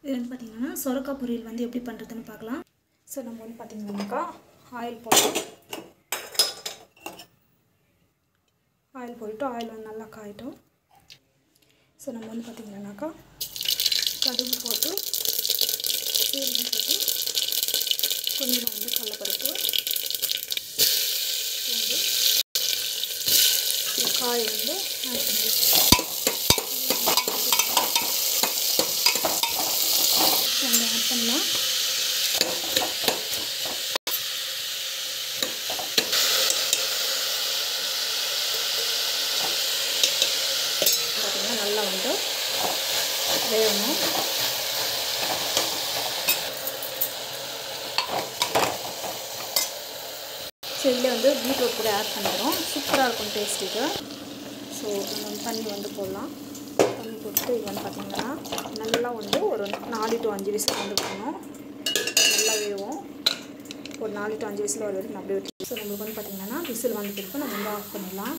இது வந்து பார்த்திங்கன்னா சொரக்காய் பொரியல் வந்து எப்படி பண்ணுறதுன்னு பார்க்கலாம். ஸோ நம்ம வந்து பார்த்திங்கன்னாக்கா ஆயில் போடுறோம். ஆயில் போட்டு ஆயில் வந்து நல்லா காயட்டும். ஸோ நம்ம வந்து பார்த்திங்கன்னாக்கா கடுகு போட்டு சீரகம் போட்டு கொஞ்சம் வந்து கடலைப்பருப்பு பூண்டு காய் வந்து ஆட் பண்ணி ஆட் பண்ணலாம். பார்த்திங்கன்னா நல்லா வந்து வேகணும். ஸோ இதில் வந்து பீட்ரூட் கூட ஆட் பண்ணிக்கிறோம். சூப்பராக இருக்கும் டேஸ்ட் இது. ஸோ நம்ம தண்ணி வந்து போடலாம். தண்ணி போட்டு இது வந்து பார்த்திங்கன்னா நல்லா வந்து ஒரு 4 to 5 விசில் வந்து விடணும். நல்லா வேகும். ஒரு 4 to 5 விசில் வர வரைக்கும் அப்படியே விட்டு. ஸோ நம்மளுக்கு வந்து பார்த்திங்கன்னா விசில் வந்து கொடுப்போம். நம்ம வந்து ஆஃப் பண்ணிடலாம்.